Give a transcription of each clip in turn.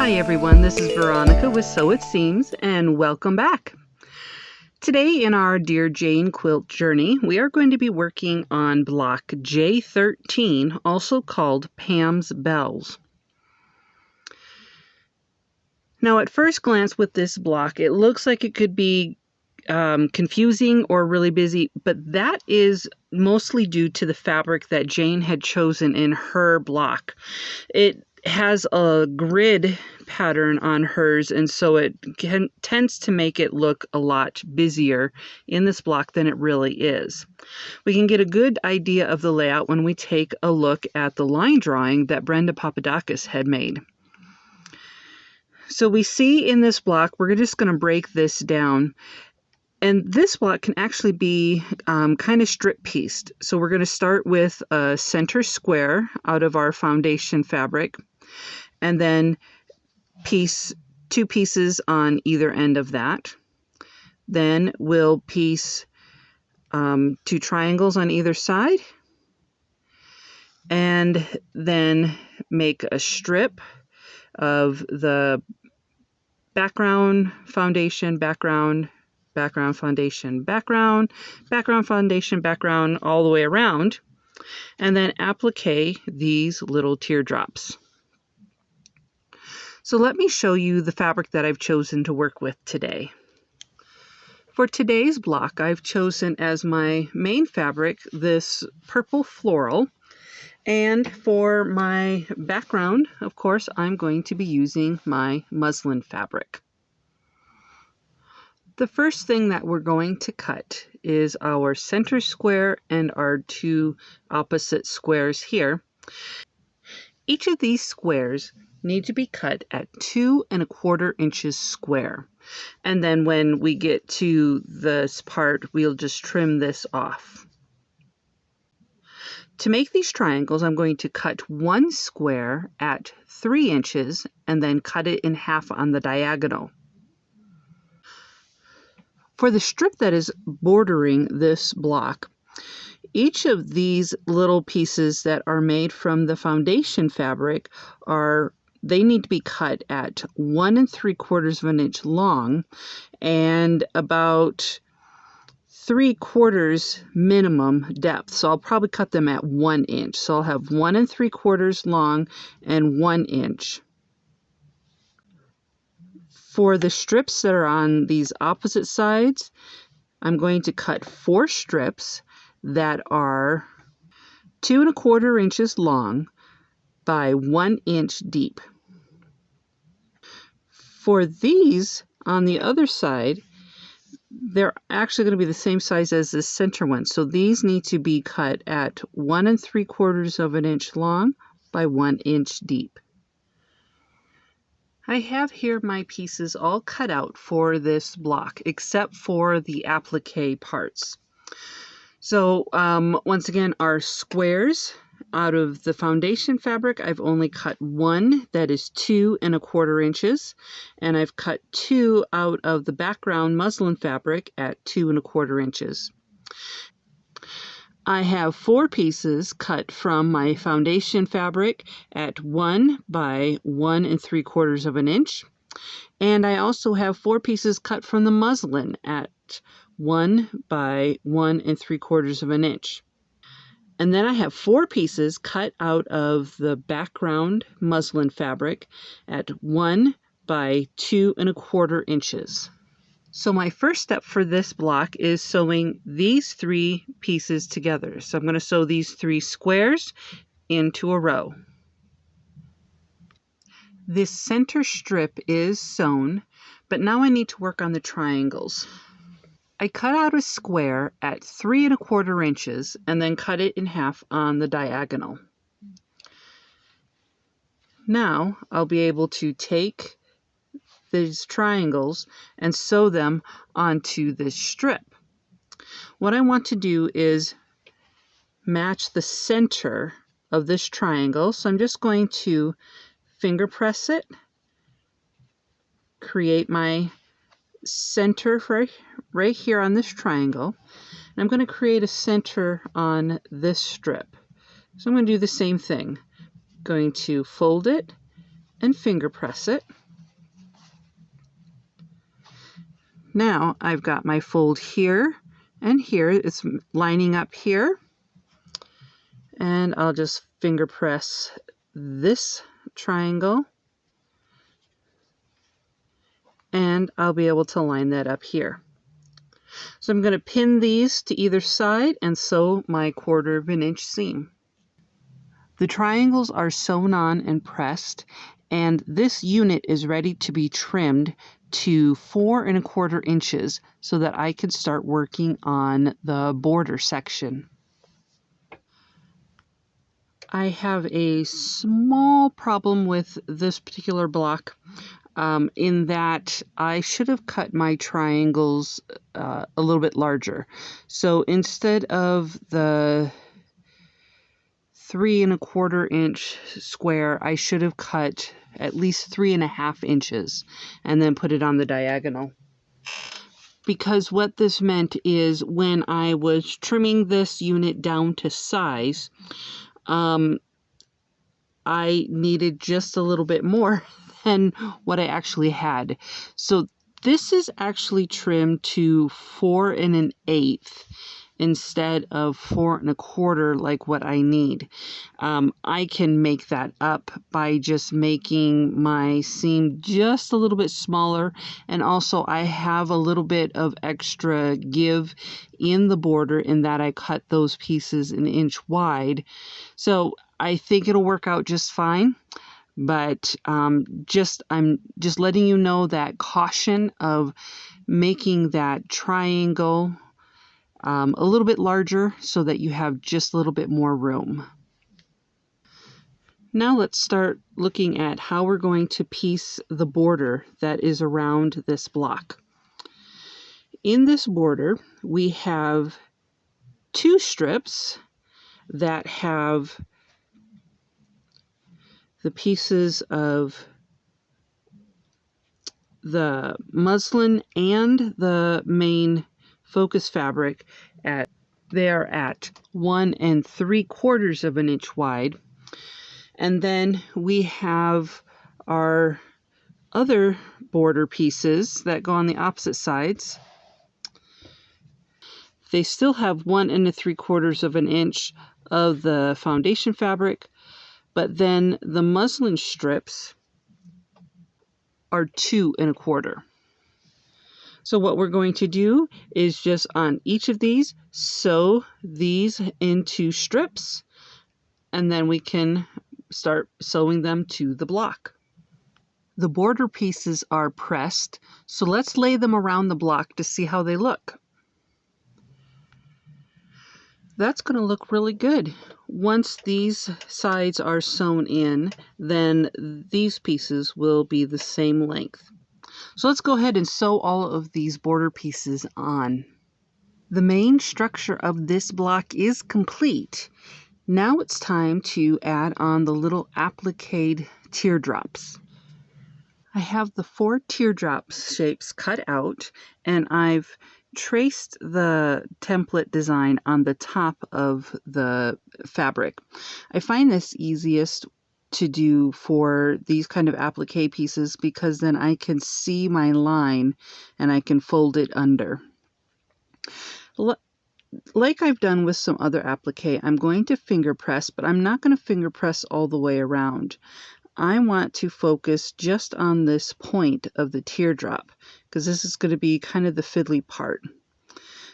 Hi everyone, this is Veronica with Sew It Seams, and welcome back. Today in our Dear Jane quilt journey, we are going to be working on block J-13, also called Pam's Bells. Now at first glance with this block, it looks like it could be confusing or really busy, but that is mostly due to the fabric that Jane had chosen in her block. It has a grid pattern on hers, and so it tends to make it look a lot busier in this block than it really is. We can get a good idea of the layout when we take a look at the line drawing that Brenda Papadakis had made. So we see in this block, we're just going to break this down. And this block can actually be kind of strip pieced. So we're going to start with a center square out of our foundation fabric, and then two pieces on either end of that. Then we'll piece two triangles on either side, and then make a strip of the background, foundation, background, background, foundation, background, background, foundation, background, all the way around, and then applique these little teardrops. So let me show you the fabric that I've chosen to work with today. For today's block, I've chosen as my main fabric this purple floral, and for my background, of course, I'm going to be using my muslin fabric. The first thing that we're going to cut is our center square and our two opposite squares here. Each of these squares need to be cut at 2 1/4 inches square. And then when we get to this part, we'll just trim this off. To make these triangles, I'm going to cut one square at 3 inches and then cut it in half on the diagonal. For the strip that is bordering this block, each of these little pieces that are made from the foundation fabric they need to be cut at 1 3/4 inch long and about 3/4 minimum depth. So I'll probably cut them at 1 inch. So I'll have 1 3/4 long and 1 inch. For the strips that are on these opposite sides, I'm going to cut 4 strips that are 2 1/4 inches long by 1 inch deep. For these on the other side, they're actually going to be the same size as this center one. So these need to be cut at 1 3/4 inch long by 1 inch deep. I have here my pieces all cut out for this block, except for the applique parts. So once again, our squares out of the foundation fabric, I've only cut one that is 2 1/4 inches, and I've cut 2 out of the background muslin fabric at 2 1/4 inches. I have 4 pieces cut from my foundation fabric at 1 by 1 3/4 inch. And I also have 4 pieces cut from the muslin at 1 by 1 3/4 inch. And then I have 4 pieces cut out of the background muslin fabric at 1 by 2 1/4 inches. So my first step for this block is sewing these 3 pieces together. So I'm going to sew these 3 squares into a row. This center strip is sewn, but now I need to work on the triangles. I cut out a square at 3 1/4 inches and then cut it in half on the diagonal. Now I'll be able to take these triangles and sew them onto this strip. What I want to do is match the center of this triangle. So I'm just going to finger press it, create my center right here on this triangle, and I'm going to create a center on this strip. So I'm going to do the same thing. Going to fold it, and finger press it. Now I've got my fold here and here. It's lining up here. And I'll just finger press this triangle. And I'll be able to line that up here. So I'm going to pin these to either side and sew my 1/4 of an inch seam. The triangles are sewn on and pressed, and this unit is ready to be trimmed to 4 1/4 inches so that I can start working on the border section. I have a small problem with this particular block. In that I should have cut my triangles a little bit larger. So instead of the 3 1/4 inch square, I should have cut at least 3 1/2 inches and then put it on the diagonal. Because what this meant is when I was trimming this unit down to size, I needed just a little bit more than what I actually had. So this is actually trimmed to 4 1/8 instead of 4 1/4 like what I need. I can make that up by just making my seam just a little bit smaller, and also I have a little bit of extra give in the border in that I cut those pieces 1 inch wide. So I think it'll work out just fine. But I'm just letting you know that caution of making that triangle a little bit larger so that you have just a little bit more room. Now let's start looking at how we're going to piece the border that is around this block. In this border, we have 2 strips that have the pieces of the muslin and the main focus fabric they are at 1 3/4 of an inch wide. And then we have our other border pieces that go on the opposite sides. They still have 1 3/4 of an inch of the foundation fabric, but then the muslin strips are 2 1/4. So what we're going to do is just on each of these, sew these into strips, and then we can start sewing them to the block. The border pieces are pressed, so let's lay them around the block to see how they look. That's going to look really good. Once these sides are sewn in, then these pieces will be the same length. So let's go ahead and sew all of these border pieces on. The main structure of this block is complete. Now it's time to add on the little applique teardrops. I have the 4 teardrop shapes cut out, and I've traced the template design on the top of the fabric. I find this easiest to do for these kind of applique pieces because then I can see my line and I can fold it under. Like I've done with some other applique, I'm going to finger press, but I'm not going to finger press all the way around. I want to focus just on this point of the teardrop because this is going to be kind of the fiddly part.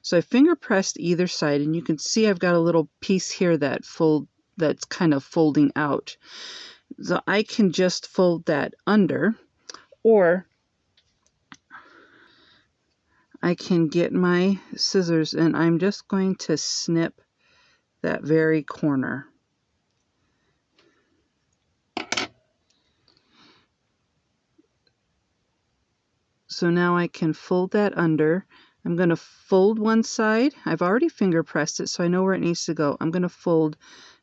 So I finger pressed either side, and you can see I've got a little piece here that's kind of folding out. So I can just fold that under, or I can get my scissors and I'm just going to snip that very corner. So now I can fold that under. I'm going to fold one side. I've already finger pressed it, so I know where it needs to go. I'm going to fold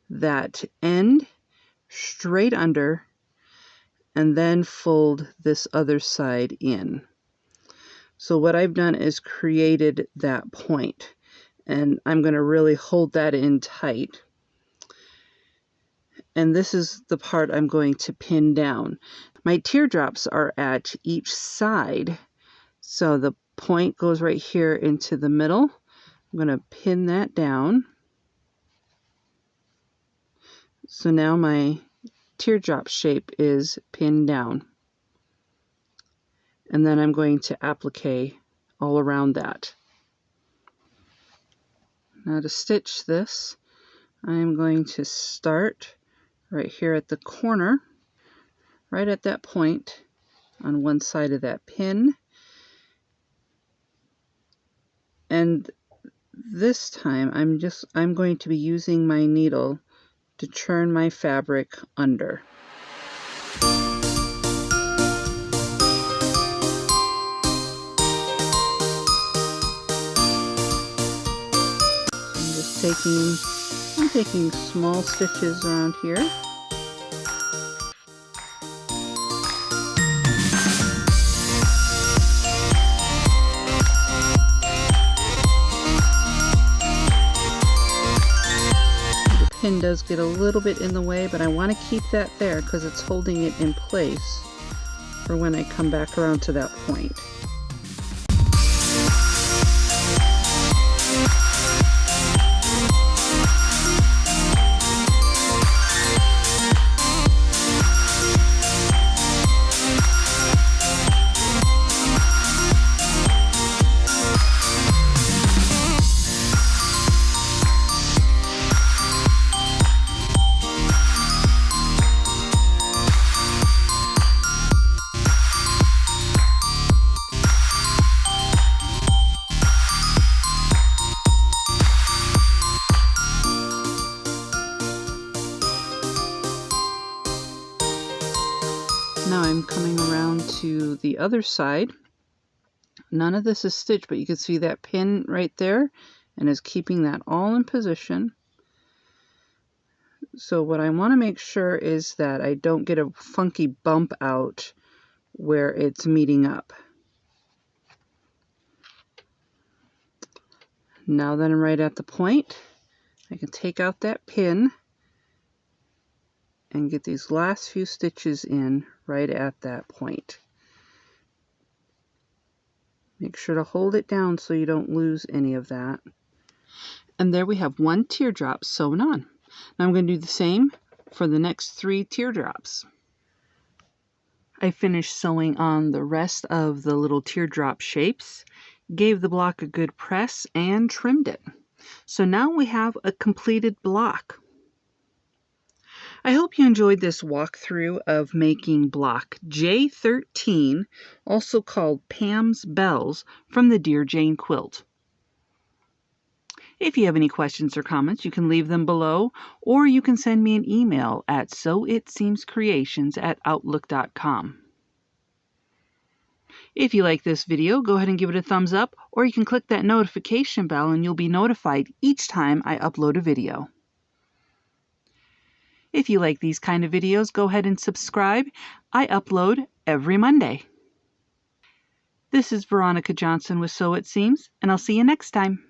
that end straight under and then fold this other side in. So what I've done is created that point, and I'm going to really hold that in tight. And this is the part I'm going to pin down. My teardrops are at each side, so the point goes right here into the middle. I'm going to pin that down. So now my teardrop shape is pinned down. And then I'm going to applique all around that. Now to stitch this, I'm going to start right here at the corner, right at that point on one side of that pin. And this time I'm going to be using my needle to churn my fabric under. I'm taking small stitches around here. The pin does get a little bit in the way, but I want to keep that there because it's holding it in place for when I come back around to that point. Now I'm coming around to the other side. None of this is stitched, but you can see that pin right there and is keeping that all in position. So what I want to make sure is that I don't get a funky bump out where it's meeting up. Now that I'm right at the point, I can take out that pin and get these last few stitches in right at that point. Make sure to hold it down so you don't lose any of that. And there we have one teardrop sewn on. Now I'm going to do the same for the next 3 teardrops. I finished sewing on the rest of the little teardrop shapes, gave the block a good press, and trimmed it. So now we have a completed block. I hope you enjoyed this walkthrough of making block J-13, also called Pam's Bells, from the Dear Jane quilt. If you have any questions or comments, you can leave them below, or you can send me an email at sewitseemscreations@outlook.com. If you like this video, go ahead and give it a thumbs up, or you can click that notification bell and you'll be notified each time I upload a video. If you like these kind of videos, go ahead and subscribe. I upload every Monday. This is Veronica Johnson with Sew It Seems, and I'll see you next time.